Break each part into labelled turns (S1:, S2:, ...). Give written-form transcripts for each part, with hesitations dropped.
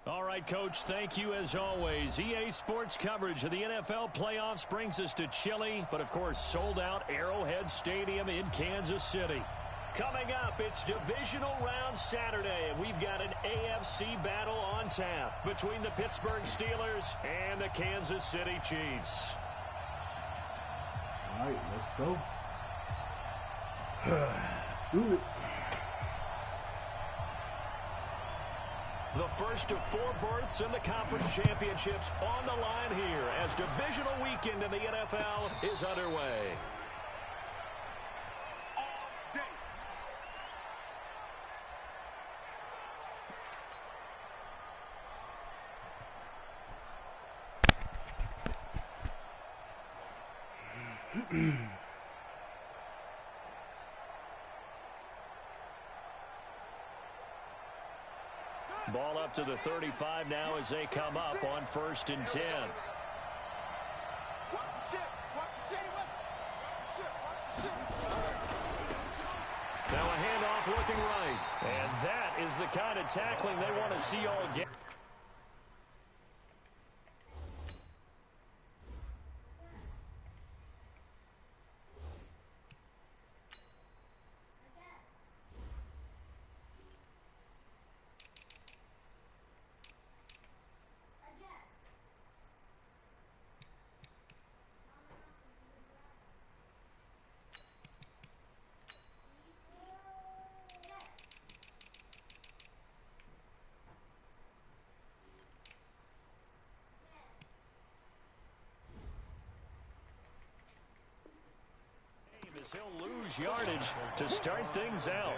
S1: All right, Coach, thank you as always. EA Sports coverage of the NFL playoffs brings us to chilly, but of course sold out Arrowhead Stadium in Kansas City. Coming up, it's Divisional Round Saturday, and we've got an AFC battle on tap between the Pittsburgh Steelers and the Kansas City Chiefs.
S2: All right, let's go. Let's do it.
S1: The first of 4 berths in the conference championships on the line here as divisional weekend in the NFL is underway. Ball up to the 35 now as they come up on 1st and 10. Now a handoff looking right. And that is the kind of tackling they want to see all game. He'll lose yardage to start things out.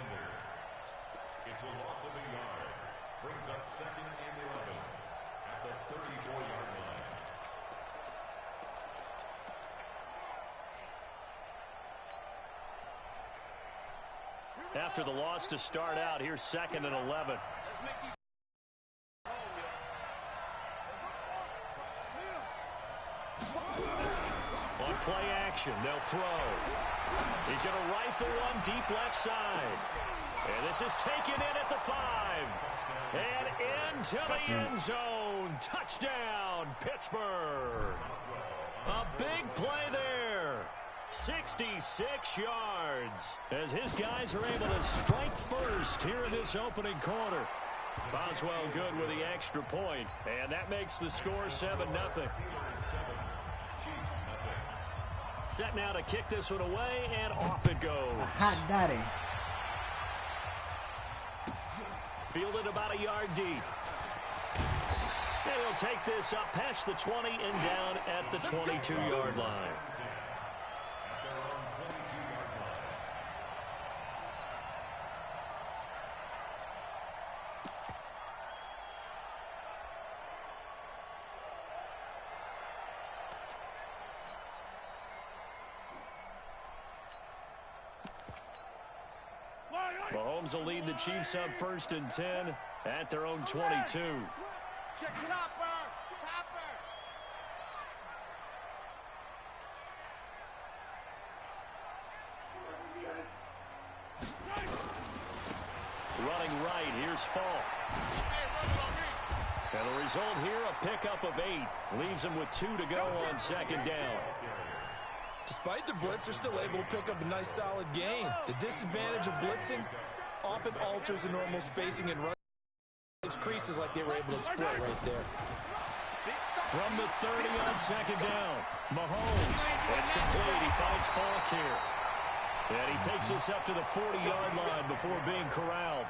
S3: It's a loss of a yard. Brings up 2nd and 11 at the 34-yard line.
S1: After the loss to start out, here's 2nd and 11. On play action, they'll throw. He's going to rifle one deep left side. And this is taken in at the 5. And into the end zone. Touchdown, Pittsburgh. A big play there. 66 yards as his guys are able to strike first here in this opening quarter. Boswell good with the extra point, and that makes the score 7-0. Set now to kick this one away, and off it goes.
S2: A hot daddy.
S1: Fielded about a yard deep. They'll take this up past the 20 and down at the 22-yard line. Mahomes will lead the Chiefs up 1st and 10 at their own 22.
S4: Check Chopper! Chopper!
S1: Running right, here's Faulk. And the result here, a pickup of 8. Leaves them with 2 to go on 2nd down.
S5: Despite the blitz, they're still able to pick up a nice, solid gain. The disadvantage of blitzing often alters the normal spacing and running creases like they were able to exploit right there.
S1: From the 30 on 2nd down, Mahomes. It's complete. He finds Faulk here. And he takes this up to the 40-yard line before being corralled.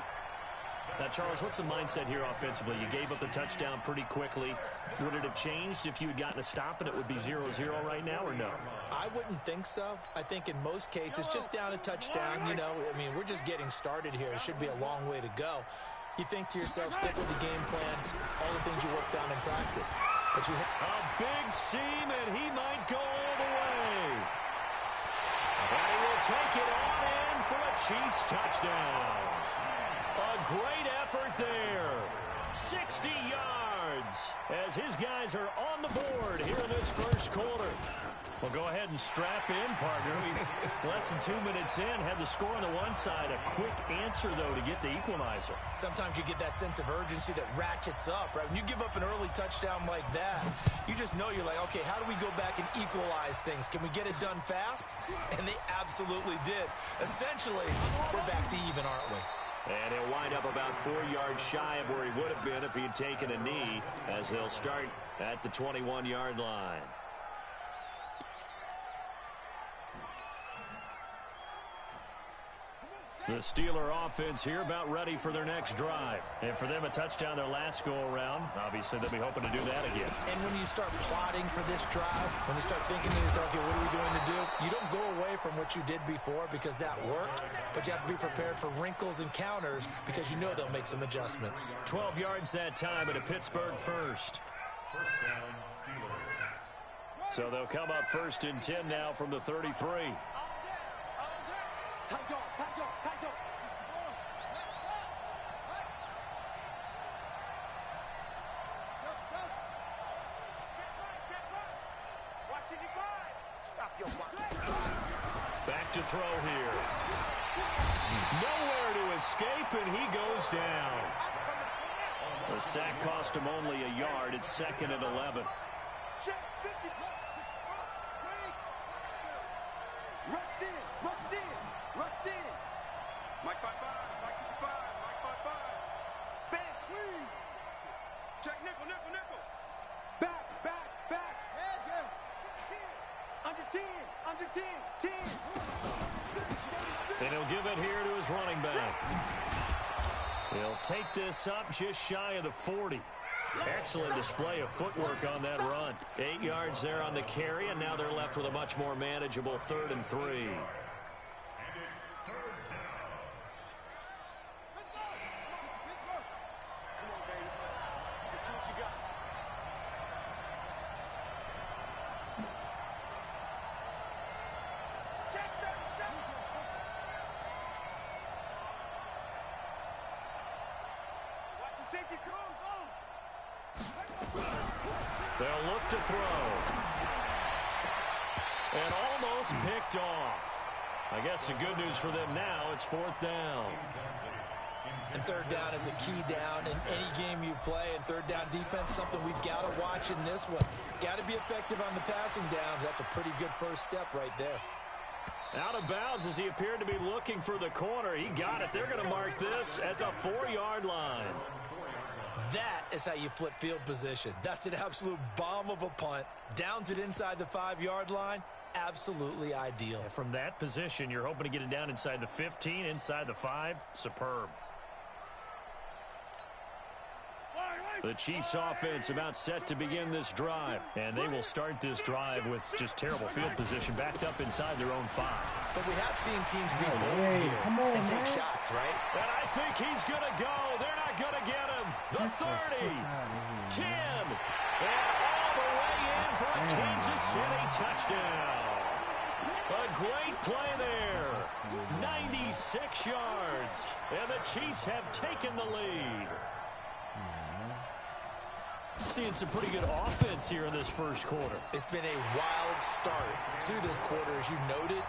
S1: Now, Charles, what's the mindset here offensively? You gave up the touchdown pretty quickly. Would it have changed if you had gotten a stop and it would be 0-0 right now, or no?
S5: I wouldn't think so. I think in most cases, just down a touchdown, you know, I mean, we're just getting started here. It should be a long way to go. You think to yourself, stick with the game plan, all the things you worked on in practice. But you
S1: a big seam, and he might go all the way. And he will take it on in for a Chiefs touchdown. A great effort there. 60 yards as his guys are on the board here in this first quarter. Well, go ahead and strap in, partner. Less than 2 minutes in, had the score on the one side. A quick answer, though, to get the equalizer.
S5: Sometimes you get that sense of urgency that ratchets up, right? When you give up an early touchdown like that, you just know you're like, okay, how do we go back and equalize things? Can we get it done fast? And they absolutely did. Essentially, we're back to even, aren't we?
S1: And he'll wind up about 4 yards shy of where he would have been if he had taken a knee, as they'll start at the 21-yard line. The Steeler offense here about ready for their next drive. And for them, a touchdown their last go-around. Obviously, they'll be hoping to do that again.
S5: And when you start plotting for this drive, when you start thinking to yourself, okay, what are we going to do? You don't go away from what you did before because that worked, but you have to be prepared for wrinkles and counters because you know they'll make some adjustments.
S1: 12 yards that time at a Pittsburgh first.
S3: First down, Steelers.
S1: So they'll come up 1st and 10 now from the 33. Back to throw here. Nowhere to escape, and he goes down. The sack cost him only a yard. It's 2nd and 11.
S4: Mike 5-5, Mike 55, Mike 5-5. Bang, squeeze. Check nickel. Back. Under 10.
S1: And he'll give it here to his running back. He'll take this up just shy of the 40. Excellent display of footwork on that run. 8 yards there on the carry, and now they're left with a much more manageable 3rd and 3. They'll look to throw. And almost picked off. I guess the good news for them now, it's 4th down.
S5: And 3rd down is a key down in any game you play. And 3rd down defense, something we've got to watch in this one. Got to be effective on the passing downs. That's a pretty good first step right there.
S1: Out of bounds as he appeared to be looking for the corner. He got it. They're going to mark this at the 4-yard line.
S5: That is how you flip field position. That's an absolute bomb of a punt. Downs it inside the 5-yard line. Absolutely ideal.
S1: And from that position, you're hoping to get it down inside the 15, inside the 5. Superb. The Chiefs offense about set to begin this drive. And they will start this drive with just terrible field position backed up inside their own 5.
S5: But we have seen teams be bold here and take shots, right?
S1: And I think he's going to go. They're not going to get him. The 30, 10, and all the way in for a Kansas City touchdown. A great play there. 96 yards. And the Chiefs have taken the lead. Seeing some pretty good offense here in this first quarter.
S5: It's been a wild start to this quarter, as you noted.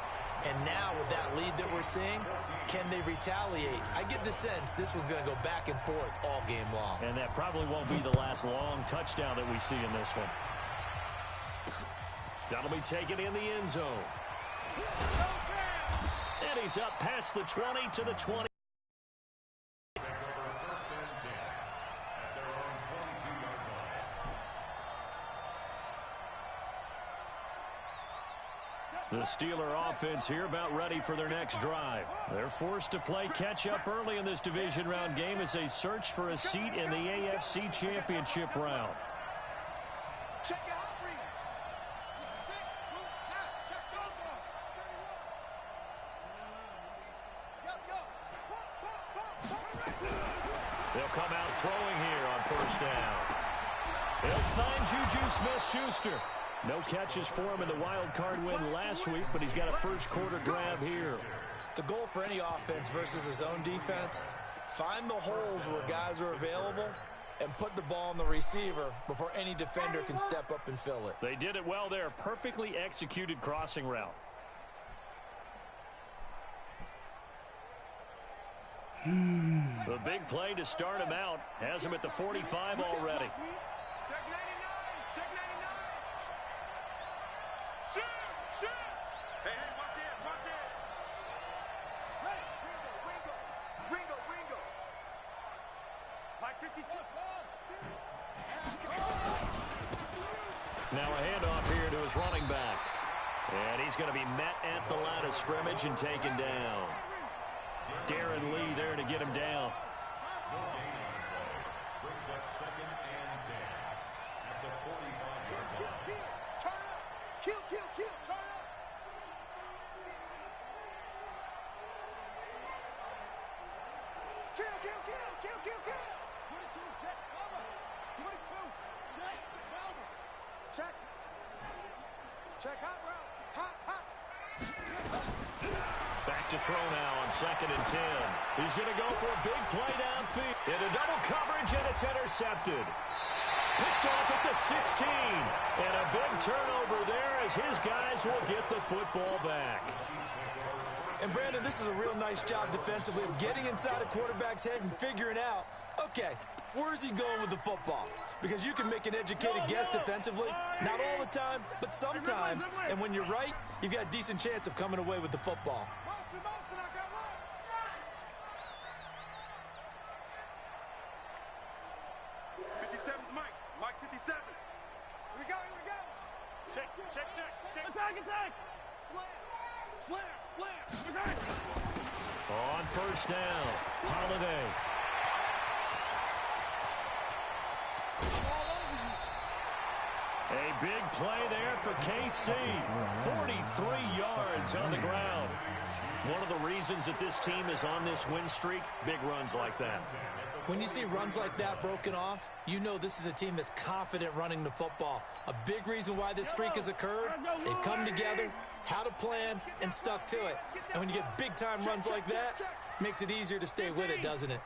S5: And now with that lead that we're seeing, can they retaliate? I get the sense this one's going to go back and forth all game long.
S1: And that probably won't be the last long touchdown that we see in this one. That'll be taken in the end zone. And he's up past the 20 to the 20. The Steeler offense here about ready for their next drive. They're forced to play catch-up early in this division round game as they search for a seat in the AFC Championship round. They'll come out throwing here on 1st down. They'll find Juju Smith-Schuster. No catches for him in the wild card win last week, but he's got a first quarter grab here.
S5: The goal for any offense versus his own defense, find the holes where guys are available and put the ball on the receiver before any defender can step up and fill it.
S1: They did it well there. Perfectly executed crossing route. The big play to start him out has him at the 45 already.
S4: Check 99. Check 99. Shoot. Shoot. Hey, watch it. Watch it. Hey, Ringo. Mike 52.
S1: Now a handoff here to his running back. And he's going to be met at the line of scrimmage and taken down. Darren Lee there to get him down.
S3: No gain on the play. Brings up 2nd and 10 at the 45-yard line.
S4: Turn up. Kill. Turn up. Kill. 22, check, cover. 22, check, Melvin. Check, hot route. Hot.
S1: Back to throw now on 2nd and 10. He's going to go for a big play downfield. Into double coverage, and it's intercepted. Picked off at the 16. And a big turnover there as his guys will get the football back.
S5: And, Brandon, this is a real nice job defensively of getting inside a quarterback's head and figuring out, okay, where's he going with the football? Because you can make an educated guess defensively, not all the time, but sometimes. And when you're right, you've got a decent chance of coming away with the football.
S4: Motion, I got one. Mike 57. Here we go. Check. Attack. Slam.
S1: On first down, Holiday. A big play there for KC. 43 yards on the ground. One of the reasons that this team is on this win streak, big runs like that.
S5: When you see runs like that broken off, you know this is a team that's confident running the football. A big reason why this streak has occurred, they've come together, had a plan, and stuck to it. And when you get big-time runs like that, it makes it easier to stay with it, doesn't it?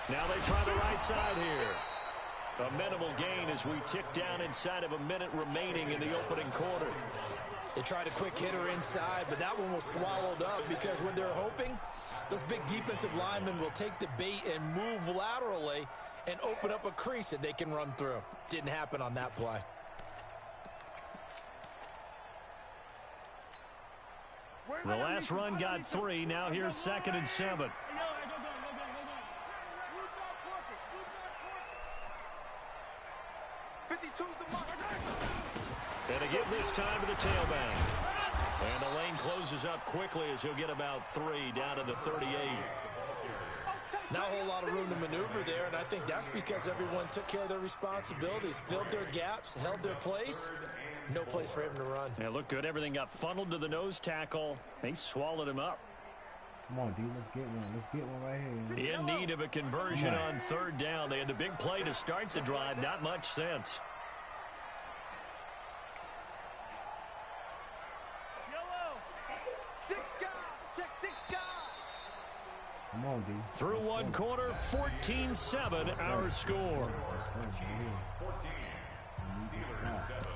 S1: Now they try the right side here. A minimal gain as we tick down inside of a minute remaining in the opening quarter.
S5: They tried a quick hitter inside, but that one was swallowed up because what they're hoping, those big defensive linemen will take the bait and move laterally and open up a crease that they can run through. Didn't happen on that play.
S1: The last run got 3. Now here's 2nd and 7.
S4: 52's the mark.
S1: And again this time to the tailback. And the lane closes up quickly as he'll get about 3 down to the 38.
S5: Not a whole lot of room to maneuver there, and I think that's because everyone took care of their responsibilities, filled their gaps, held their place. No place for him to run.
S1: Yeah, looked good. Everything got funneled to the nose tackle. They swallowed him up.
S2: Come on, D. Let's get one. Let's get one right here.
S1: In need of a conversion on 3rd down. They had the big play to start the drive. Not much sense.
S2: Come on, D.
S1: Through one quarter, 14-7 our score.
S3: 14. Steelers 7.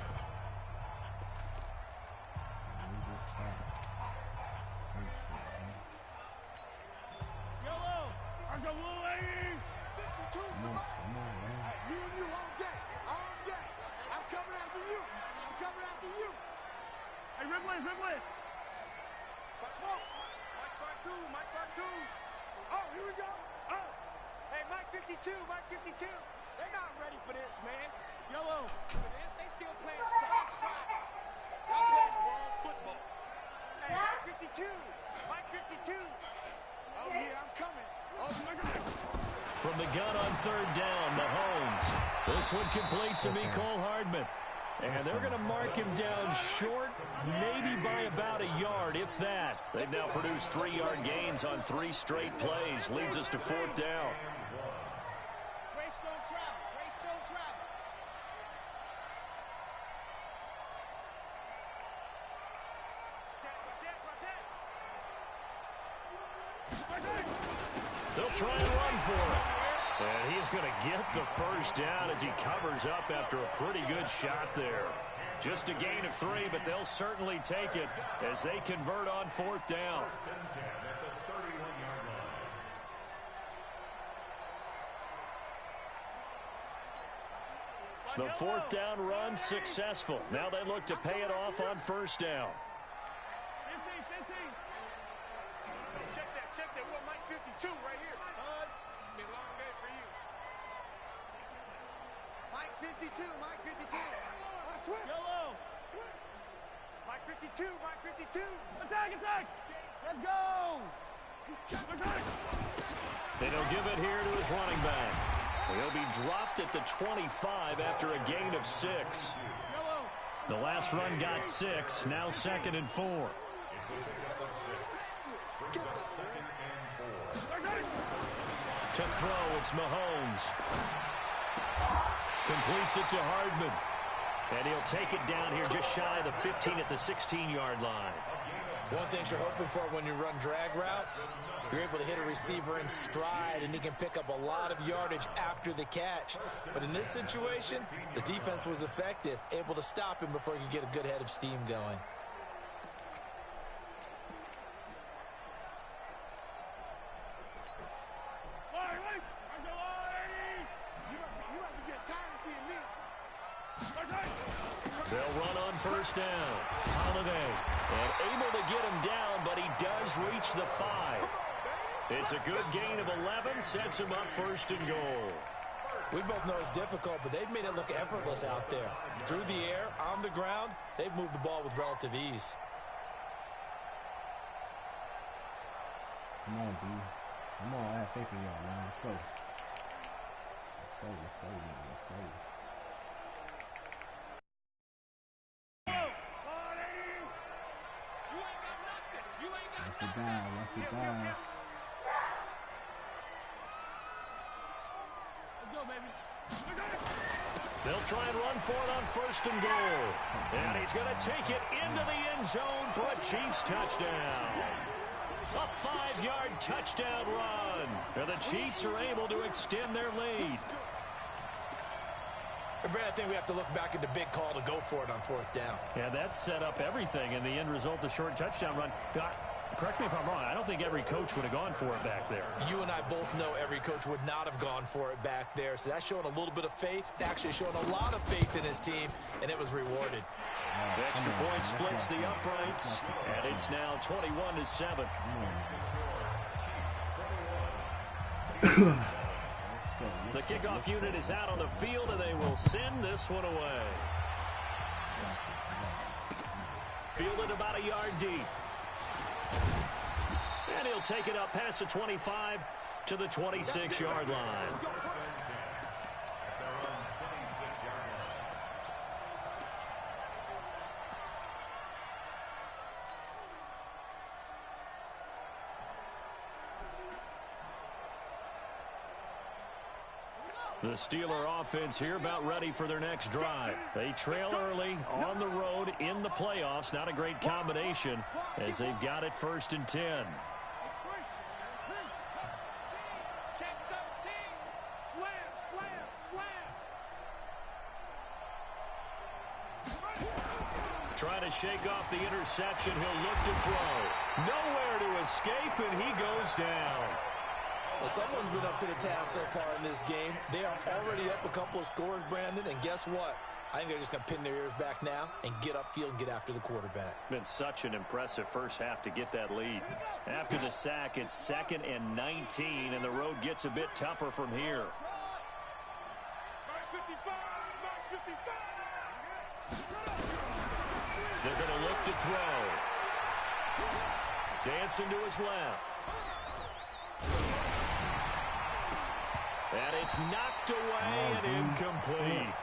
S4: Mike 52. They're not ready for this, man. Yellow. For this, they still playing soft strike. Y'all playing wrong football. Hey, Mike 52. Oh, yeah, I'm coming. Oh, look at this.
S1: From the gun on 3rd down, Mahomes. This one complete to Mecole Hardman. And they're going to mark him down short, maybe by about a yard, if that. They've now produced 3-yard gains on 3 straight plays. Leads us to 4th down. They'll try and run for it. And he's going to get the first down as he covers up after a pretty good shot there. Just a gain of 3, but they'll certainly take it as they convert on 4th down. The 4th down run successful. Now they look to pay it off on 1st down.
S4: Check that. What, Mike 52 right here. Buzz, be a long day for you. Mike 52. Yellow. Mike 52. Attack. Let's go.
S1: And he'll give it here to his running back. He'll be dropped at the 25 after a gain of 6. The last run got 6. Now 2nd and 4. To throw, it's Mahomes. Completes it to Hardman. And he'll take it down here just shy of the 15 at the 16-yard line.
S5: One thing you're hoping for when you run drag routes, you're able to hit a receiver in stride, and he can pick up a lot of yardage after the catch. But in this situation, the defense was effective, able to stop him before he could get a good head of steam going.
S1: They'll run on 1st down. Holiday. And able to get him down, but he does reach the 5. It's a good gain of 11. Sets him up 1st and goal.
S5: We both know it's difficult, but they've made it look effortless out there. Through the air, on the ground, they've moved the ball with relative ease.
S2: Come on, B. Come on, I have faith in y'all, man. Let's go. Let's go. Let's get down.
S1: They'll try and run for it on 1st and goal. And he's going to take it into the end zone for a Chiefs touchdown. A 5-yard touchdown run. And the Chiefs are able to extend their lead.
S5: Brad, I think we have to look back at the big call to go for it on 4th down.
S1: Yeah, that set up everything in the end result, the short touchdown run. Correct me if I'm wrong. I don't think every coach would have gone for it back there.
S5: You and I both know every coach would not have gone for it back there. So that's showing a little bit of faith, actually showing a lot of faith in his team, and it was rewarded.
S1: The extra point splits the uprights, and it's now 21-7. The kickoff unit is out on the field, and they will send this one away. Fielded about a yard deep. And he'll take it up past the 25 to the 26-yard line. The Steeler offense here about ready for their next drive. They trail early on the road in the playoffs. Not a great combination as they've got it 1st and 10.
S4: Check 13. Slam.
S1: Trying to shake off the interception. He'll look to throw. Nowhere to escape, and he goes down.
S5: Well, someone's been up to the task so far in this game. They are already up a couple of scores, Brandon, and guess what? I think they're just going to pin their ears back now and get upfield and get after the quarterback.
S1: Been such an impressive first half to get that lead. After the sack, it's 2nd and 19, and the road gets a bit tougher from here. They're going to look to throw. Dancing to his left. And it's knocked away and incomplete.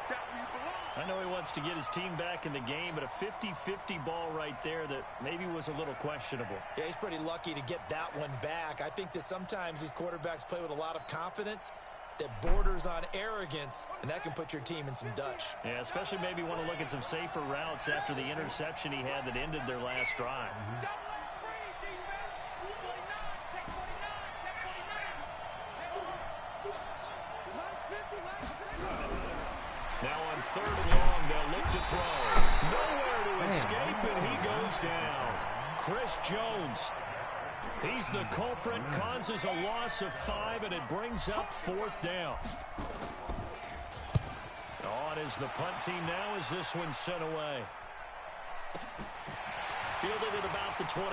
S1: I know he wants to get his team back in the game, but a 50-50 ball right there that maybe was a little questionable.
S5: Yeah, he's pretty lucky to get that one back. I think that sometimes these quarterbacks play with a lot of confidence that borders on arrogance, and that can put your team in some Dutch.
S1: Yeah, especially maybe want to look at some safer routes after the interception he had that ended their last drive. 3rd and long. They'll look to throw. Nowhere to escape, and he goes down. Chris Jones. He's the culprit, causes a loss of 5, and it brings up 4th down. On is the punt team now as this one's sent away. Fielded at about the 28.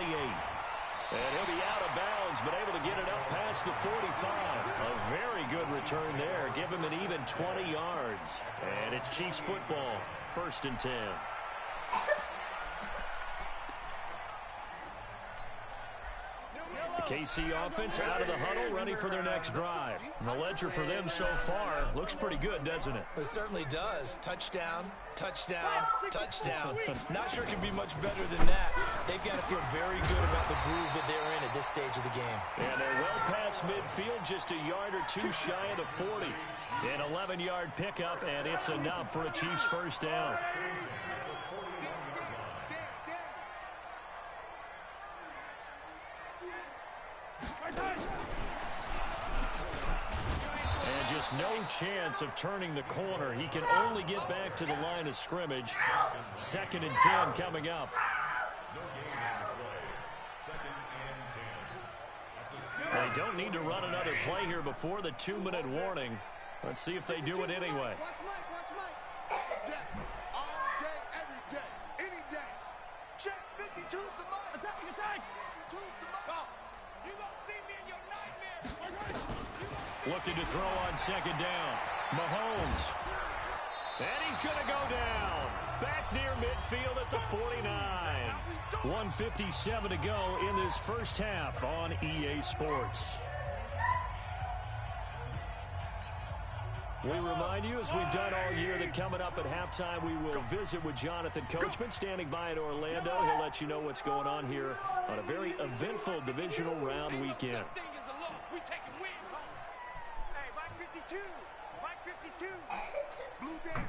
S1: And he'll be out of bounds, but able to get it up past the 45. A very good return there. Give him an even 20 yards. And it's Chiefs football, 1st and 10. The KC offense out of the huddle, ready for their next drive. And the ledger for them so far looks pretty good, doesn't it?
S5: It certainly does. Touchdown, touchdown, touchdown. Not sure it can be much better than that. They've got to feel very good about the groove that they're in at this stage of the game.
S1: And they're well past midfield, just a yard or two shy of the 40. An 11-yard pickup, and it's enough for a Chiefs 1st down. And just no chance of turning the corner. He can only get back to the line of scrimmage. 2nd and 10 coming up. They don't need to run another play here before the 2-minute warning. Let's see if they do it anyway.
S4: Watch Mike. All day, every day, any day. Check 52's the mark. Attack. 52's the mark. You gonna see me in your nightmare.
S1: Looking to throw on 2nd down. Mahomes. And he's going to go down. Back near midfield at the 49. 1:57 to go in this 1st half on EA Sports. We remind you, as we've done all year, that coming up at halftime, we will visit with Jonathan Coachman, standing by in Orlando. He'll let you know what's going on here on a very eventful divisional round weekend.
S4: We taking wins. Hey, Mike 52. Mike 52. Blue down.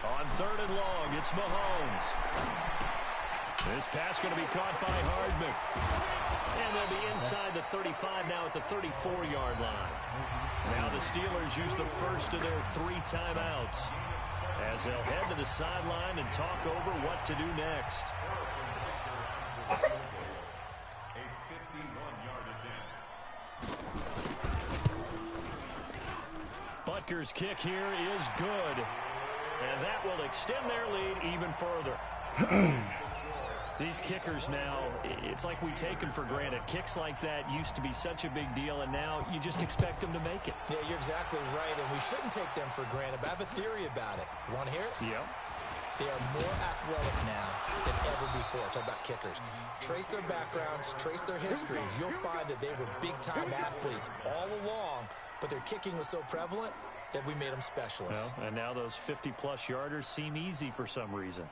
S1: On 3rd and long, it's Mahomes. This pass going to be caught by Hardman. And they'll be inside the 35 now at the 34-yard line. Now the Steelers use the first of their 3 timeouts as they'll head to the sideline and talk over what to do next.
S3: A 51-yard attempt.
S1: Butker's kick here is good. And that will extend their lead even further. These kickers now, it's like we take them for granted. Kicks like that used to be such a big deal, and now you just expect them to make it.
S5: Yeah, you're exactly right, and we shouldn't take them for granted, but I have a theory about it. You want to hear it?
S1: Yeah.
S5: They are more athletic now than ever before. Talk about kickers. Trace their backgrounds, trace their histories. You'll find that they were big-time athletes all along, but their kicking was so prevalent that we made them specialists.
S1: Well, and now those 50-plus yarders seem easy for some reason.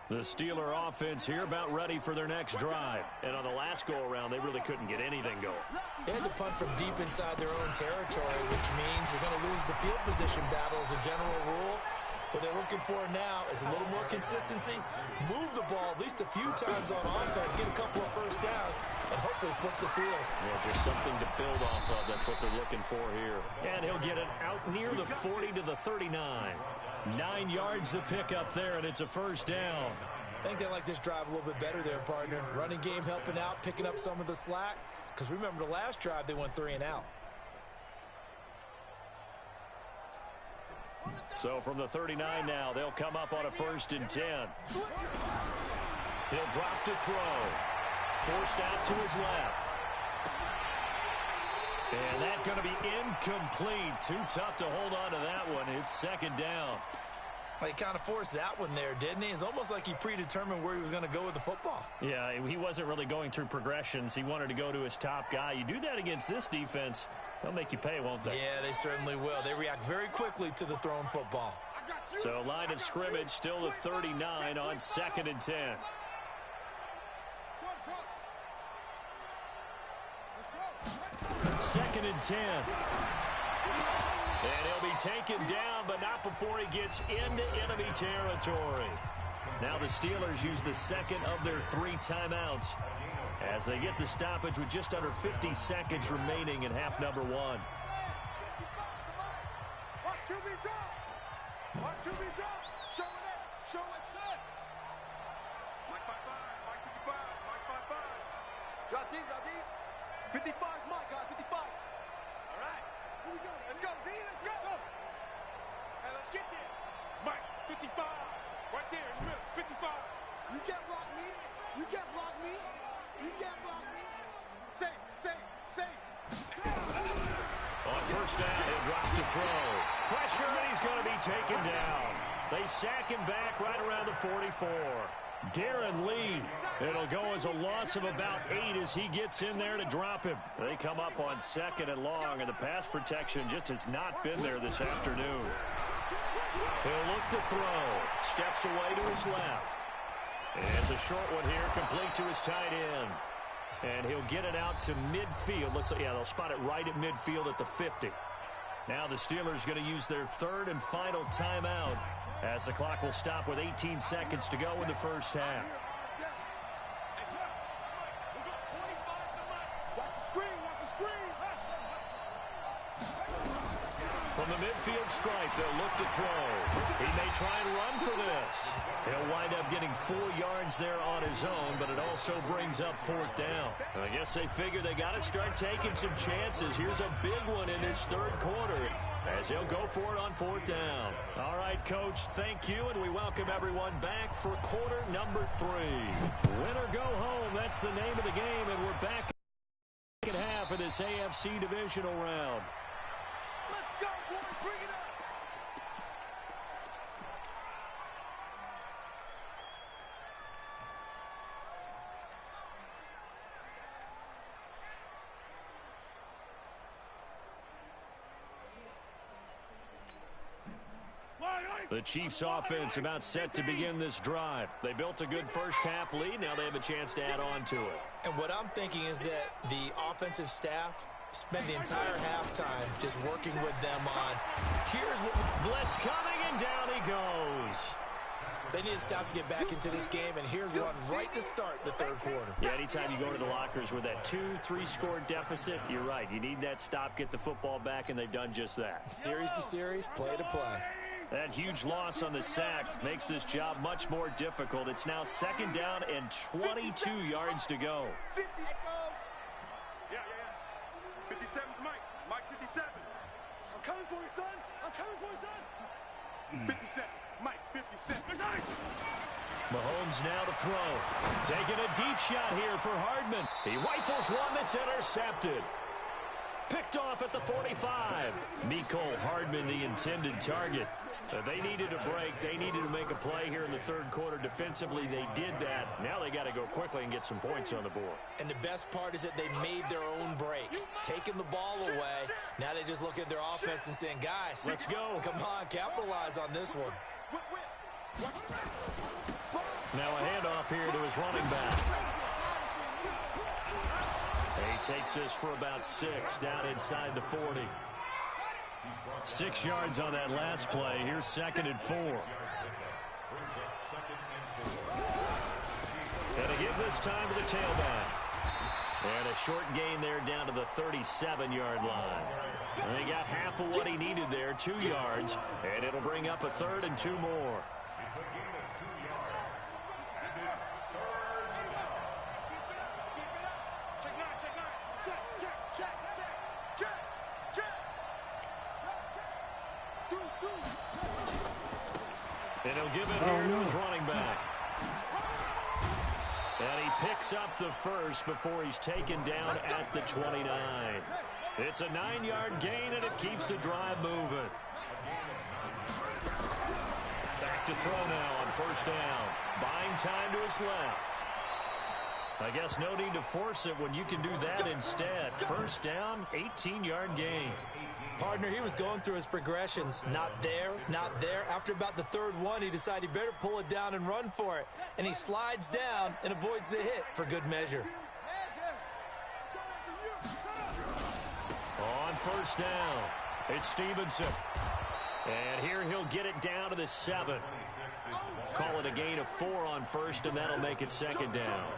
S1: The Steeler offense here about ready for their next drive. And on the last go-around, they really couldn't get anything going.
S5: They had to punt from deep inside their own territory, which means you're going to lose the field position battle as a general rule. What they're looking for now is a little more consistency, move the ball at least a few times on offense, get a couple of 1st downs, and hopefully flip the field.
S1: Yeah, just something to build off of. That's what they're looking for here. And he'll get it out near the 40 to the 39. 9 yards to pick up there, and it's a 1st down.
S5: I think they like this drive a little bit better there, partner. Running game helping out, picking up some of the slack. Because remember, the last drive, they went 3 and out.
S1: So from the 39 now, they'll come up on a 1st and 10. He'll drop to throw. Forced out to his left. And that's going to be incomplete. Too tough to hold on to that one. It's 2nd down.
S5: Well, he kind of forced that one there, didn't he? It's almost like he predetermined where he was going to go with the football.
S1: Yeah, he wasn't really going through progressions. He wanted to go to his top guy. You do that against this defense, they'll make you pay, won't they?
S5: Yeah, they certainly will. They react very quickly to the thrown football.
S1: So line of scrimmage still the 39 on 2nd and 10. 2nd and 10. And he'll be taken down, but not before he gets into enemy territory. Now the Steelers use the 2nd of their 3 timeouts. as they get the stoppage with just under 50 seconds remaining in half number one.
S4: Mark 2B drop. Mark 2B drop. Show it. Show it, son. Mike 5-5. Mike 55. Mike 5-5. Drop deep, drop deep. 55 is my guy, 55. All right. Here we go. Let's go, D. Let's go. Hey, let's get there. Mike, 55. Right there in the middle. 55. You can't block me. You can't block me. You can't block me. Say.
S1: On first down, he'll drop to throw. Pressure, and he's going to be taken down. They sack him back right around the 44. Darren Lee. It'll go as a loss of about 8 as he gets in there to drop him. They come up on second and long, and the pass protection just has not been there this afternoon. He'll look to throw. Steps away to his left. And it's a short one here, complete to his tight end. And he'll get it out to midfield. They'll spot it right at midfield at the 50. Now the Steelers going to use their third and final timeout as the clock will stop with 18 seconds to go in the first half. From the midfield stripe, they'll look to throw. He may try and run for this. He'll wind up getting 4 yards there on his own, but it also brings up fourth down. I guess they figure they got to start taking some chances. Here's a big one in this third quarter as he'll go for it on fourth down. All right, Coach, thank you, and we welcome everyone back for quarter number 3. Win or go home, that's the name of the game, and we're back in the second half of this AFC divisional round.
S4: Let's go, boys. Bring it up.
S1: The Chiefs offense about set to begin this drive. They built a good first half lead. Now they have a chance to add on to it.
S5: And what I'm thinking is that the offensive staff spend the entire halftime just working with them on, here's what...
S1: Blitz coming, and down he goes.
S5: They need to stop to get back into this game, and here's one right to start the third quarter.
S1: Yeah, anytime you go to the lockers with that 2-3 score deficit, you're right. You need that stop, get the football back, and they've done just that.
S5: Series to series, play to play.
S1: That huge loss on the sack makes this job much more difficult. It's now second down and 22 yards to go.
S4: 50. Yeah. 57's Mike. Mike 57. I'm coming for you, son. I'm coming for you, son. 57. Mike 57.
S1: Mahomes now to throw. Taking a deep shot here for Hardman. He rifles one that's intercepted. Picked off at the 45. Mecole Hardman, the intended target. They needed a break. They needed to make a play here in the third quarter. Defensively, they did that. Now they got to go quickly and get some points on the board.
S5: And the best part is that they made their own break. Taking the ball away. Now they just look at their offense and saying, guys,
S1: let's go.
S5: Come on, capitalize on this one.
S1: Now a handoff here to his running back. He takes this for about 6 down inside the 40. 6 yards on that last play. Here's second and 4. And again this time to the tailback. And a short gain there down to the 37-yard line. And he got half of what he needed there, 2 yards. And it'll bring up a third and 2 more.
S3: It's a gain of 2 yards. And it's third down.
S4: Keep it up. Check 9. Check.
S1: And he'll give it here to his running back. And he picks up the first before he's taken down at the 29. It's a 9-yard gain, and it keeps the drive moving. Back to throw now on first down. Buying time to his left. I guess no need to force it when you can do that instead. First down, 18-yard gain.
S5: Partner, he was going through his progressions. Not there, not there. After about the third one, he decided he better pull it down and run for it. And he slides down and avoids the hit for good measure.
S1: On first down, it's Stevenson. And here he'll get it down to the 7. Call it a gain of 4 on first, and that'll make it second down.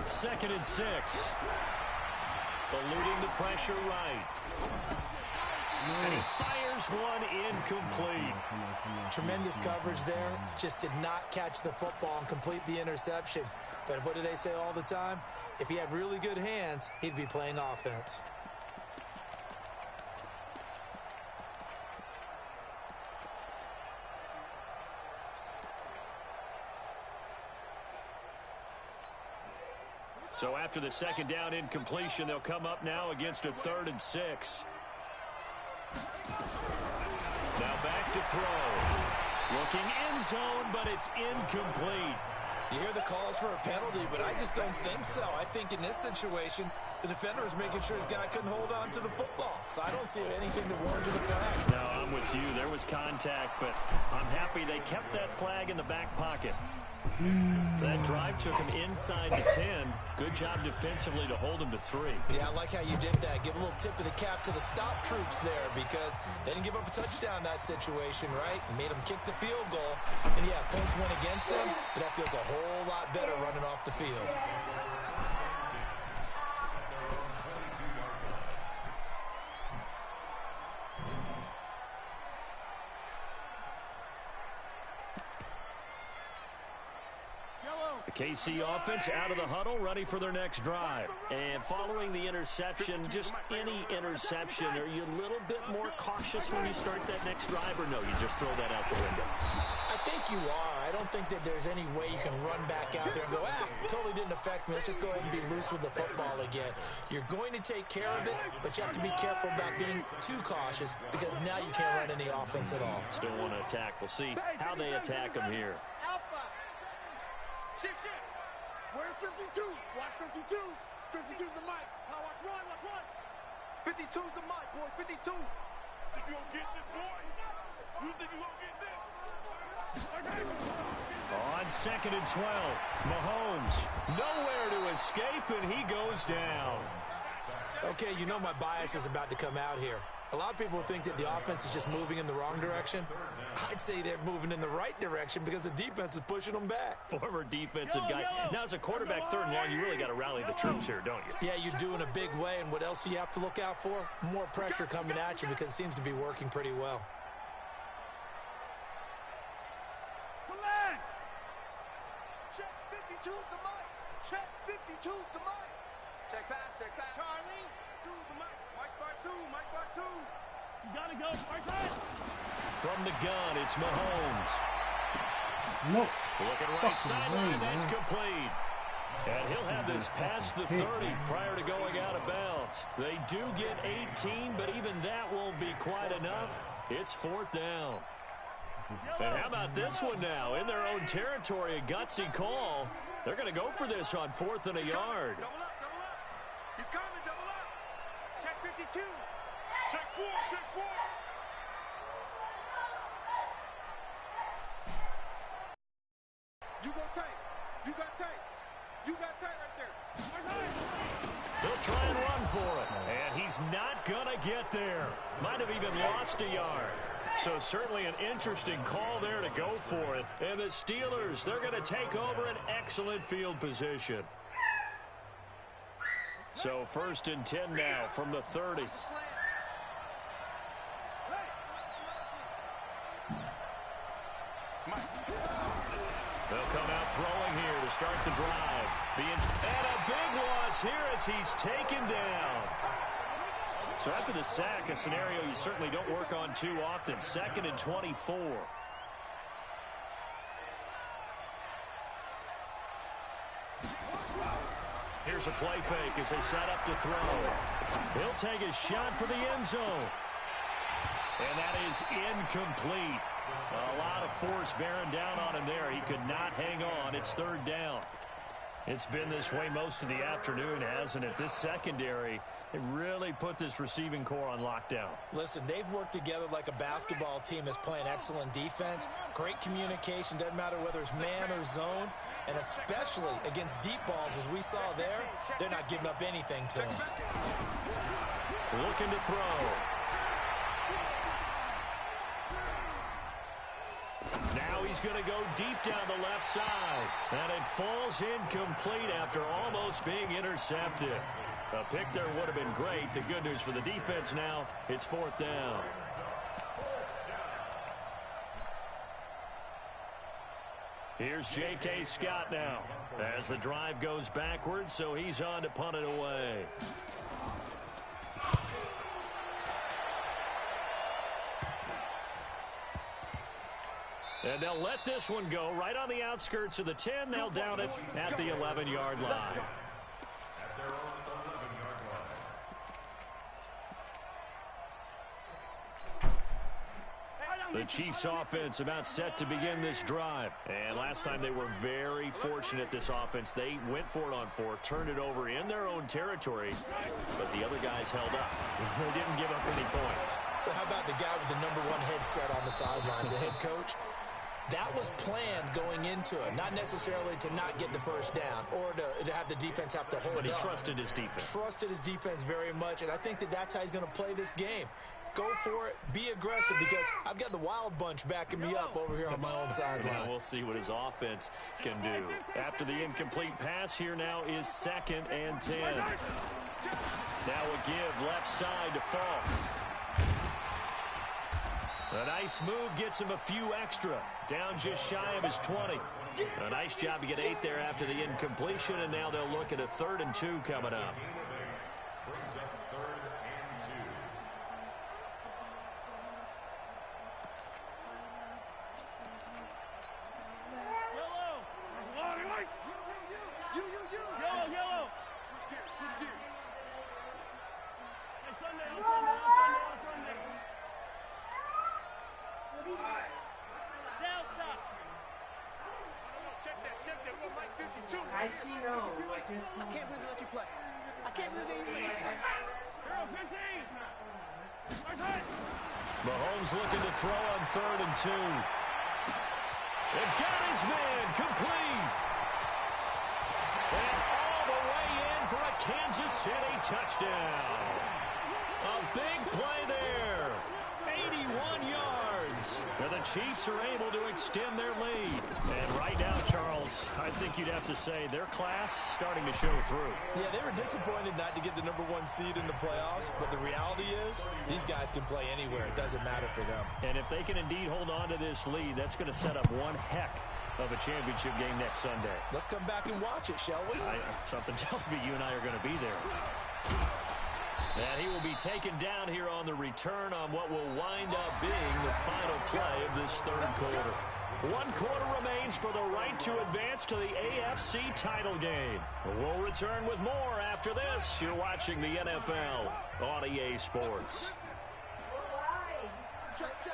S1: Second and 6. Eluding the pressure right. And he fires one incomplete.
S5: Tremendous coverage there. Just did not catch the football and complete the interception. But what do they say all the time? If he had really good hands, he'd be playing offense.
S1: So after the second down incompletion, they'll come up now against a 3rd and 6. Now back to throw. Looking end zone, but it's incomplete.
S5: You hear the calls for a penalty, but I just don't think so. I think in this situation, the defender is making sure his guy couldn't hold on to the football. So I don't see anything to warrant the flag.
S1: No, I'm with you. There was contact, but I'm happy they kept that flag in the back pocket. That drive took him inside the 10. Good job defensively to hold him to 3.
S5: Yeah, I like how you did that. Give a little tip of the cap to the stop troops there because they didn't give up a touchdown in that situation, right? Made them kick the field goal. And, yeah, points went against them, but that feels a whole lot better running off the field.
S1: KC offense out of the huddle, ready for their next drive. And following the interception, just any interception, are you a little bit more cautious when you start that next drive, or no, you just throw that out the window?
S5: I think you are. I don't think that there's any way you can run back out there and go, totally didn't affect me. Let's just go ahead and be loose with the football again. You're going to take care of it, but you have to be careful about being too cautious because now you can't run any offense at all.
S1: Still want to attack. We'll see how they attack them here.
S4: Shift. Where's 52? Watch 52. 52's the mic. Now watch run. 52's the mic, boys. 52. Think you gonna get this, boys? You think you gonna get this?
S1: On 2nd and 12, Mahomes nowhere to escape, and he goes down.
S5: Okay, you know my bias is about to come out here. A lot of people think that the offense is just moving in the wrong direction. I'd say they're moving in the right direction because the defense is pushing them back.
S1: Former defensive guy. Now, as a quarterback 3rd and long, you really got to rally the troops here, don't you?
S5: Yeah, you do in a big way. And what else do you have to look out for? More pressure coming at you because it seems to be working pretty well.
S4: Check 52's the mic. Check 52's the mic. Check pass. Charlie, do the mic. Mike part 2. You gotta go.
S1: From the gun, it's Mahomes.
S2: Nope.
S1: Looking right sideline, that's complete. And he'll have this past the 30 prior to going out of bounds. They do get 18, but even that won't be quite enough. It's 4th down. And how about this one now? In their own territory, a gutsy call. They're going to go for this on 4th and a yard.
S4: Double up. He's coming, double up. Check 52. Check 4. You got tape right there.
S1: He'll try and run for it. And he's not going to get there. Might have even lost a yard. So certainly an interesting call there to go for it. And the Steelers, they're going to take over an excellent field position. So 1st and 10 now from the 30. They'll come out throwing here to start the drive. And a big loss here as he's taken down. So after the sack, a scenario you certainly don't work on too often. 2nd and 24. Here's a play fake as they set up to throw. He'll take a shot for the end zone. And that is incomplete. A lot of force bearing down on him there. He could not hang on. It's 3rd down. It's been this way most of the afternoon, hasn't it? This secondary, it really put this receiving core on lockdown.
S5: Listen, they've worked together like a basketball team that's playing excellent defense. Great communication. Doesn't matter whether it's man or zone. And especially against deep balls, as we saw there, they're not giving up anything to them.
S1: Looking to throw. he's going to go deep down the left side. And it falls incomplete after almost being intercepted. A pick there would have been great. The good news for the defense now, it's 4th down. Here's J.K. Scott now as the drive goes backwards, so he's on to punt it away. And they'll let this one go right on the outskirts of the 10. They'll down it at the 11-yard line.
S3: At their own 11-yard line.
S1: The Chiefs offense about set to begin this drive. And last time they were very fortunate, this offense. They went for it on 4, turned it over in their own territory, but the other guys held up. They didn't give up any points.
S5: So how about the guy with the #1 headset on the sidelines, the head coach? That was planned going into it, not necessarily to not get the first down or to have the defense have to hold
S1: But he
S5: up.
S1: trusted his defense.
S5: Trusted his defense very much, and I think that's how he's going to play this game. Go for it, be aggressive, because I've got the wild bunch backing me up over here on my own sideline.
S1: Now we'll see what his offense can do. After the incomplete pass, here now is 2nd and 10. Now a give left side to Faulk. A nice move gets him a few extra. Down just shy of his 20. A nice job to get 8 there after the incompletion, and now they'll look at a 3rd and 2 coming up.
S3: Brings up 3rd and 2.
S4: Yellow. Yellow, yellow. Switch gears. Hey, Sunday, on Sunday. Delta. Check that. What, Mike 52?
S6: I see no. I just
S4: I can't believe they let you play. I can't believe they even let you play. Girl, 15.
S1: Mahomes looking to throw on 3rd and 2. And got his man complete. And all the way in for a Kansas City touchdown. A big play there. 81 yards. And the Chiefs are able to extend their lead. And right now, Charles, I think you'd have to say their class starting to show through.
S5: Yeah, they were disappointed not to get the #1 seed in the playoffs, but the reality is these guys can play anywhere. It doesn't matter for them.
S1: And if they can indeed hold on to this lead, that's going to set up one heck of a championship game next Sunday.
S5: Let's come back and watch it, shall we?
S1: Something tells me you and I are going to be there. And he will be taken down here on the return on what will wind up being the final play of this 3rd quarter. 1 quarter remains for the right to advance to the AFC title game. We'll return with more after this. You're watching the NFL on EA Sports.
S4: Check. Go.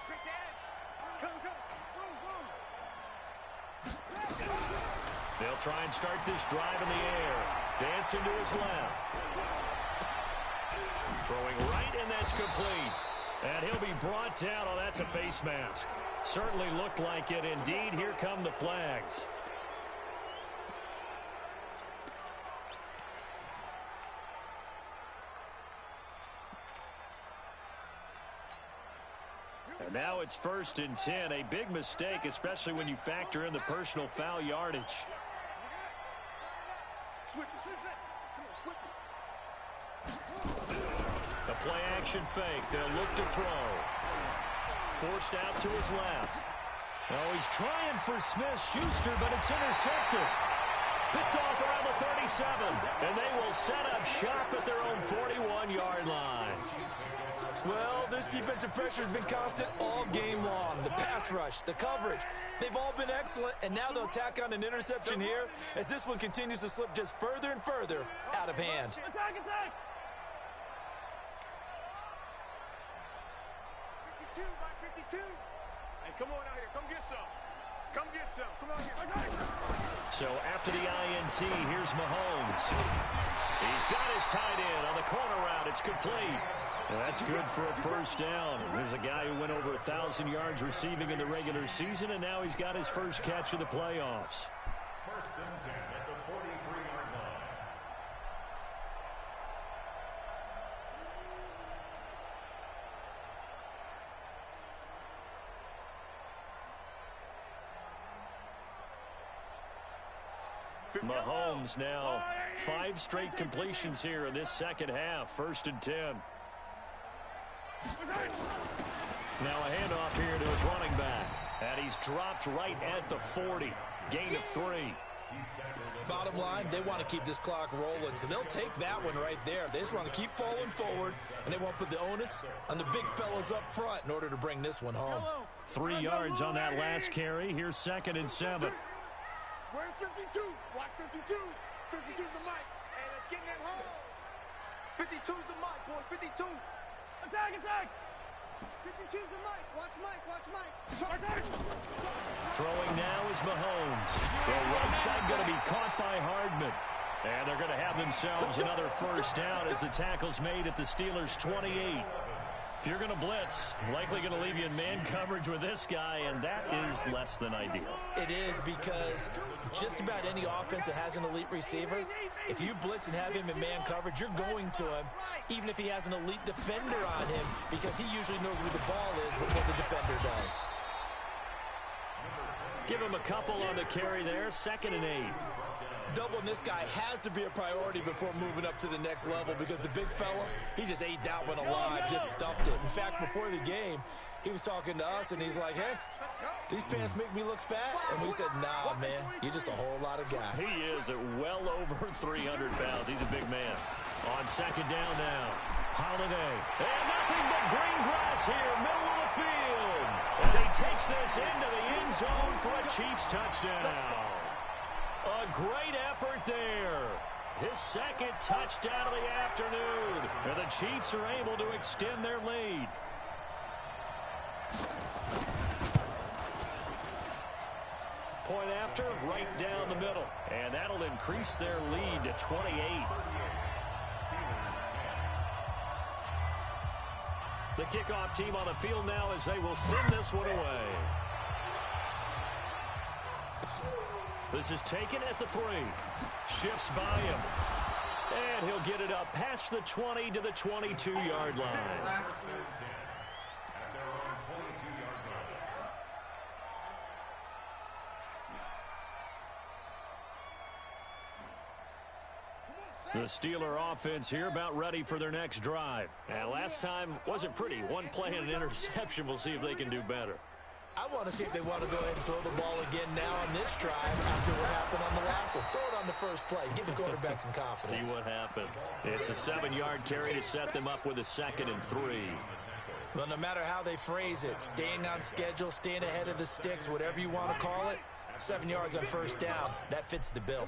S4: Quick dance. Go.
S1: They'll try and start this drive in the air. Dancing to his left. Throwing right, and that's complete. And he'll be brought down. Oh, that's a face mask. Certainly looked like it. Indeed, here come the flags. And now it's 1st and 10. A big mistake, especially when you factor in the personal foul yardage.
S4: Switch it.
S1: A play-action fake. They'll look to throw. Forced out to his left. Oh, he's trying for Smith-Schuster, but it's intercepted. Picked off around the 37. And they will set up shop at their own 41-yard line.
S5: Well, this defensive pressure has been constant all game long. The pass rush, the coverage, they've all been excellent, and now they'll tack on an interception here as this one continues to slip just further and further out of hand.
S4: Attack. 52, Mike 52. Hey, come on out here. Come get some. Come on here.
S1: So after the INT, here's Mahomes. He's got his tight end on the corner route. It's complete. Well, that's good for a first down. There's a guy who went over 1,000 yards receiving in the regular season, and now he's got his first catch of the playoffs.
S3: 1st and 10 at the 43-yard line.
S1: Mahomes now 5 straight completions here in this second half. 1st and 10. Now a handoff here to his running back. And he's dropped right at the 40. Gain of 3.
S5: Bottom line, they want to keep this clock rolling, so they'll take that one right there. They just want to keep falling forward, and they won't put the onus on the big fellas up front in order to bring this one home.
S1: 3 yards on that last carry. Here's 2nd and 7.
S4: Where's 52? Watch 52. 52's the mic. Hey, let's get in that hole. 52's the mic, boys. 52. Attack, attack. 52's the mic. Watch Mike, watch Mike.
S1: Throwing now is Mahomes. The right side going to be caught by Hardman. And they're going to have themselves another 1st down as the tackle's made at the Steelers' 28. If you're going to blitz, likely going to leave you in man coverage with this guy, and that is less than ideal.
S5: It is, because just about any offense that has an elite receiver, if you blitz and have him in man coverage, you're going to him, even if he has an elite defender on him, because he usually knows where the ball is before the defender does.
S1: Give him a couple on the carry there. 2nd and 8.
S5: Doubling this guy has to be a priority before moving up to the next level, because the big fella, he just ate that one alive, just stuffed it. In fact, before the game, he was talking to us, and he's like, hey, these pants make me look fat. And we said, nah, man, you're just a whole lot of guy.
S1: He is at well over 300 pounds. He's a big man. On 2nd down now, Holiday. And nothing but green grass here, middle of the field. And he takes this into the end zone for a Chiefs touchdown. A great effort there. His 2nd touchdown of the afternoon. And the Chiefs are able to extend their lead. Point after, right down the middle. And that'll increase their lead to 28. The kickoff team on the field now as they will send this one away. This is taken at the 3. Shifts by him. And he'll get it up past the 20 to the 22-yard line. The Steeler offense here about ready for their next drive. And last time wasn't pretty. One play and an interception. We'll see if they can do better.
S5: I want to see if they want to go ahead and throw the ball again now on this drive after what happened on the last one. Throw it on the first play. Give the quarterback some confidence.
S1: See what happens. It's a 7-yard carry to set them up with a 2nd and 3.
S5: Well, no matter how they phrase it, staying on schedule, staying ahead of the sticks, whatever you want to call it, 7 yards on 1st down, that fits the bill.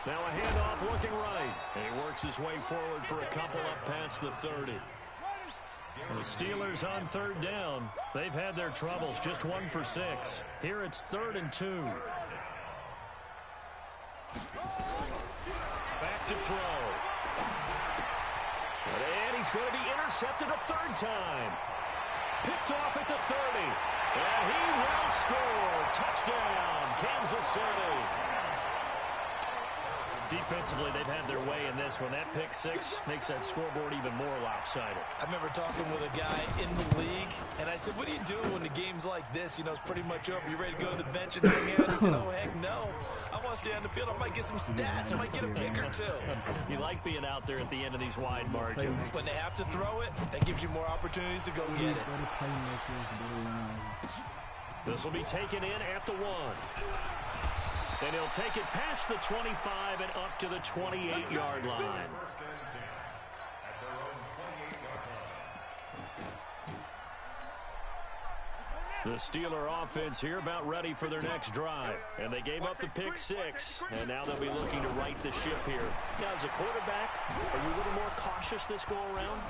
S1: Now a handoff looking right. And he works his way forward for a couple up past the 30. The Steelers on 3rd down. They've had their troubles, just 1 for 6. Here it's 3rd and 2. Back to throw. And he's going to be intercepted a 3rd time. Picked off at the 30. And he will score. Touchdown, Kansas City. Defensively, they've had their way in this one. That pick 6 makes that scoreboard even more lopsided.
S5: I remember talking with a guy in the league, and I said, what do you do when the game's like this? You know, it's pretty much over. You ready to go to the bench and hang out? He said, oh, heck no. I want to stay on the field. I might get some stats. I might get a pick or 2.
S1: You like being out there at the end of these wide margins.
S5: When they have to throw it, that gives you more opportunities to go get it.
S1: This will be taken in at the 1. And he'll take it past the 25 and up to the 28-yard line. The Steeler offense here about ready for their next drive. And they gave up the pick 6, and now they'll be looking to right the ship here. Now, as a quarterback, are you a little more cautious this go-around?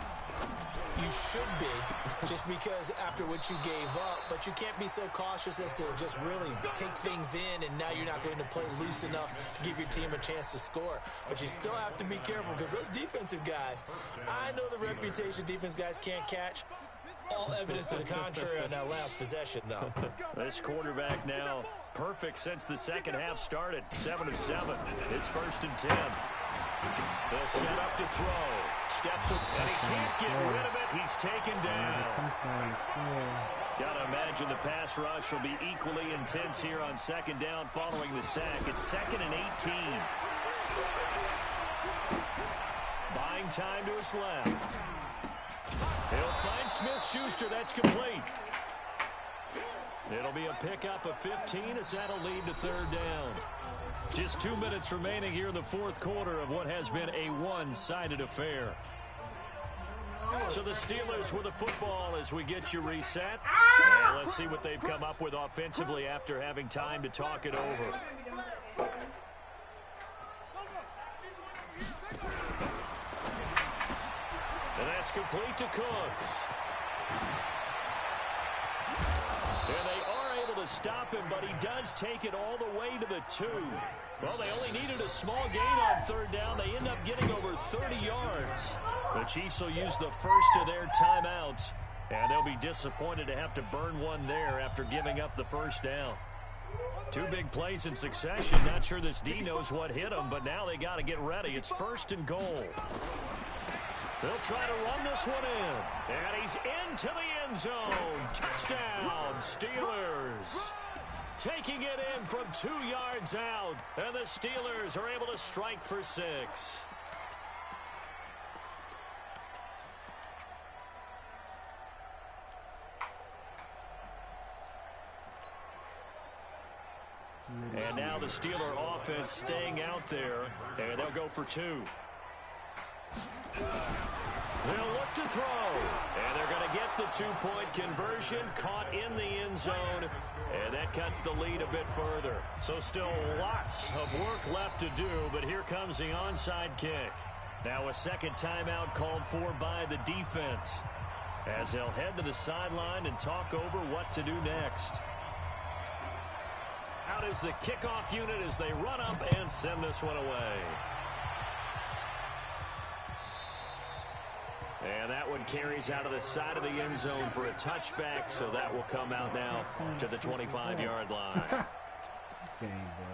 S5: You should be, just because after what you gave up, but you can't be so cautious as to just really take things in, and now you're not going to play loose enough to give your team a chance to score. But you still have to be careful, because those defensive guys, I know the reputation defense guys can't catch. All evidence to the contrary on that last possession, though.
S1: This quarterback now perfect since the second half started. 7 of 7. It's 1st and 10. They'll set up to throw. Steps up, and he can't get rid of it. He's taken down. Gotta imagine the pass rush will be equally intense here on second down following the sack. It's 2nd and 18. Buying time to his left. He'll find Smith-Schuster. That's complete. It'll be a pickup of 15 as that'll lead to 3rd down. Just 2 minutes remaining here in the 4th quarter of what has been a one-sided affair. So the Steelers with the football as we get you reset. And let's see what they've come up with offensively after having time to talk it over. And that's complete to Cooks. And they are able to stop him, but he does take it all the way to the 2. Well, they only needed a small gain on 3rd down. They end up getting over 30 yards. The Chiefs will use the first of their timeouts, and they'll be disappointed to have to burn one there after giving up the 1st down. 2 big plays in succession. Not sure this D knows what hit him, but now they got to get ready. It's 1st and goal. They'll try to run this one in. And he's into the end zone. Touchdown, Steelers. Taking it in from 2 yards out. And the Steelers are able to strike for 6. And now the Steeler offense staying out there. And they'll go for 2. They'll look to throw, and they're going to get the 2-point conversion, caught in the end zone, and that cuts the lead a bit further. So still lots of work left to do, but here comes the onside kick. Now a 2nd timeout called for by the defense, as they'll head to the sideline and talk over what to do next. Out is the kickoff unit as they run up and send this one away. And that one carries out of the side of the end zone for a touchback, so that will come out now to the 25-yard line.
S2: This game, bro.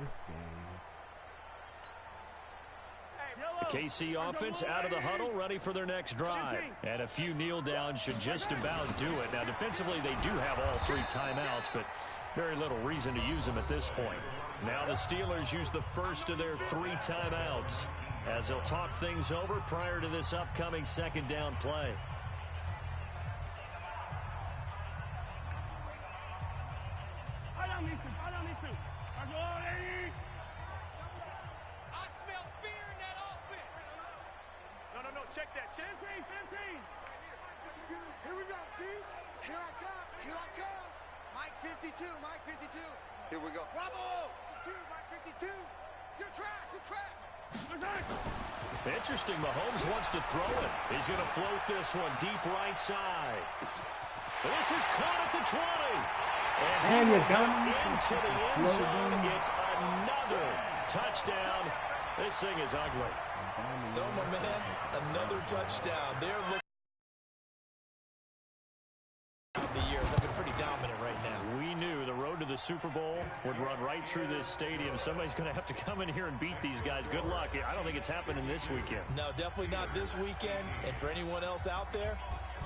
S2: This game.
S1: The KC offense out of the huddle, ready for their next drive. And a few kneel downs should just about do it. Now, defensively, they do have all 3 timeouts, but very little reason to use them at this point. Now the Steelers use the first of their 3 timeouts, as they'll talk things over prior to this upcoming 2nd down play.
S4: I smell fear in that offense. No, check that. 15. Here we go, T. Here I come. Mike 52. Here we go. Bravo! 52, Mike 52. Your track.
S1: Interesting, Mahomes wants to throw it. He's going to float this one deep right side. This is caught at the 20. And
S2: you're done.
S1: Into the end zone. It's another touchdown. This thing is ugly.
S5: So, my man, another touchdown. They're looking pretty dominant right now.
S1: We knew the road to the Super Bowl would run right through this stadium. Somebody's going to have to come in here and beat these guys. Good luck. I don't think it's happening this weekend.
S5: No, definitely not this weekend. And for anyone else out there,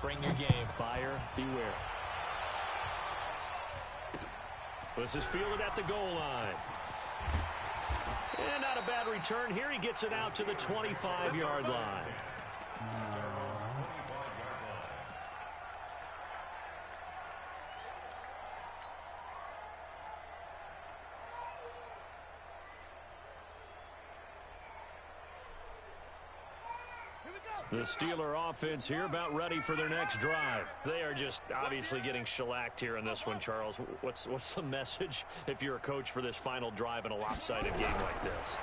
S5: bring your game.
S1: Buyer beware. This is fielded at the goal line. And not a bad return here. He gets it out to the 25-yard line. The Steeler offense here about ready for their next drive. They are just obviously getting shellacked here in this one, Charles. What's the message if you're a coach for this final drive in a lopsided game like this?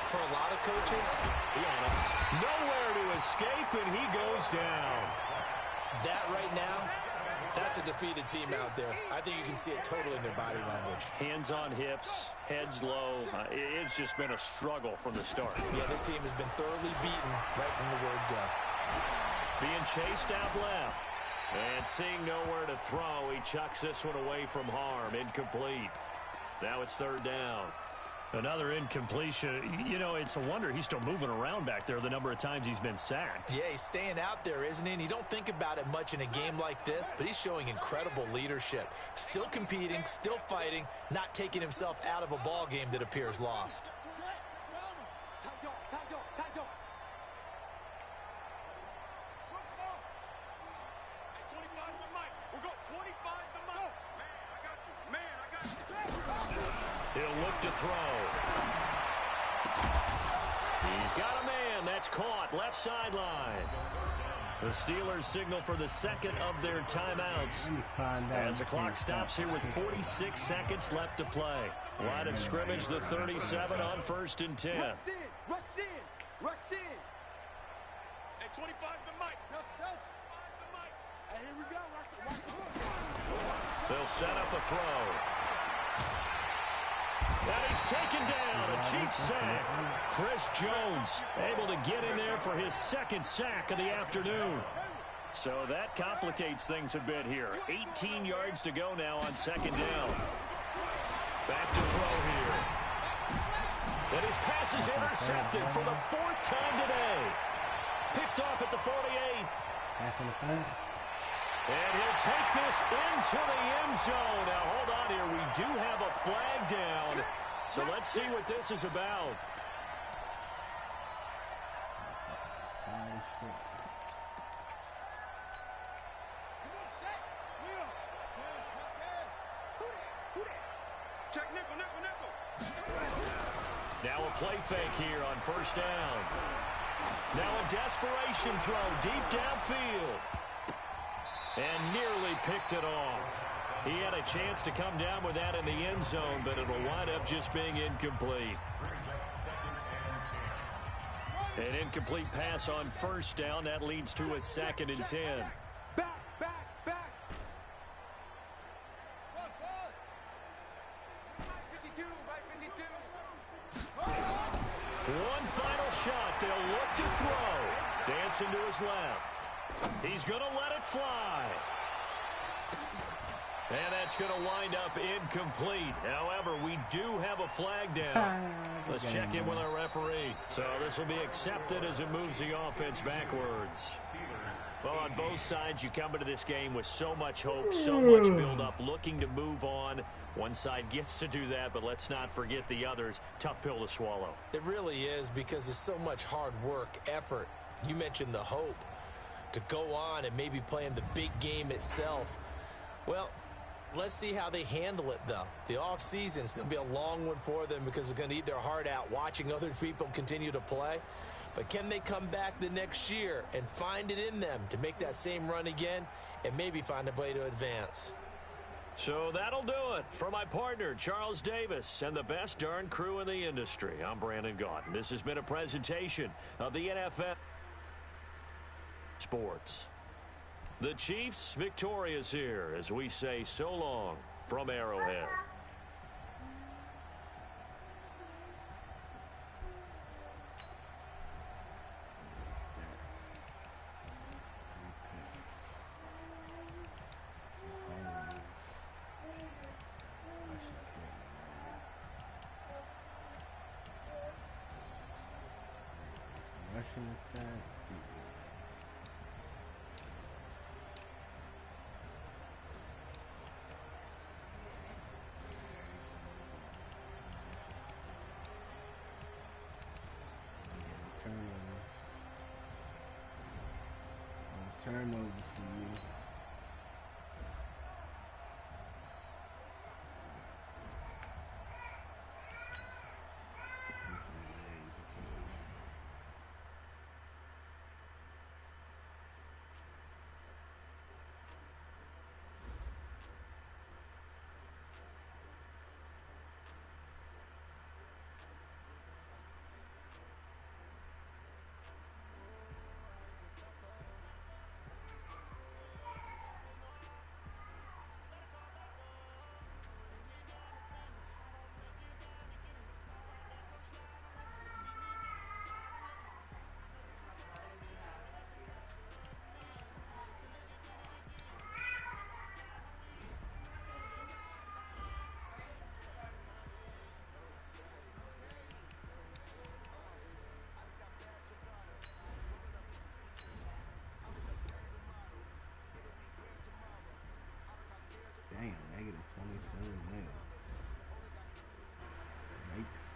S5: For a lot of coaches,
S1: be honest, nowhere to escape, and he goes down.
S5: That right now, that's a defeated team out there. I think you can see it totally in their body language.
S1: Hands on hips, heads low. It's just been a struggle from the start.
S5: Yeah, this team has been thoroughly beaten right from the word go.
S1: Being chased out left. And seeing nowhere to throw, he chucks this one away from harm. Incomplete. Now it's 3rd down. Another incompletion. You know, it's a wonder he's still moving around back there the number of times he's been sacked.
S5: Yeah, he's staying out there, isn't he? And you don't think about it much in a game like this, but he's showing incredible leadership. Still competing, still fighting, not taking himself out of a ball game that appears lost.
S1: He'll look to throw. He's got a man. That's caught. Left sideline. The Steelers signal for the second of their timeouts as the clock stops here with 46 seconds left to play. Line of scrimmage, the 37 on 1st and 10.
S4: Rush in. At 25 the mic. Hey, here we go. Watch the hook.
S1: They'll set up a throw. And he's taken down. A Chiefs sack. Chris Jones able to get in there for his second sack of the afternoon. So that complicates things a bit here. 18 yards to go now on 2nd down. Back to throw here. And his pass is intercepted for the 4th time today. Picked off at the 48. And he'll take this into the end zone. Now, hold on here. We do have a flag down. So let's see what this is about.
S4: Check nickel.
S1: Now a play fake here on 1st down. Now a desperation throw deep downfield. And nearly picked it off. He had a chance to come down with that in the end zone, but it'll wind up just being incomplete. An incomplete pass on 1st down. That leads to a 2nd and 10.
S4: Back.
S1: One final shot. They'll look to throw. Dancing to his left. He's going to let it fly. And that's going to wind up incomplete. However, we do have a flag down. Let's check in with our referee. So this will be accepted as it moves the offense backwards. Well, on both sides, you come into this game with so much hope, so much build-up, looking to move on. One side gets to do that, but let's not forget the others. Tough pill to swallow.
S5: It really is, because there's so much hard work, effort. You mentioned the hope to go on and maybe play in the big game itself. Well, let's see how they handle it, though. The offseason is going to be a long one for them because they're going to eat their heart out watching other people continue to play. But can they come back the next year and find it in them to make that same run again and maybe find a way to advance?
S1: So that'll do it. For my partner, Charles Davis, and the best darn crew in the industry, I'm Brandon Gaudin. This has been a presentation of the NFL Sports. The Chiefs victorious here as we say so long from Arrowhead.
S2: Rushing attack. Turnover for you. Damn, negative 27 now. Yikes.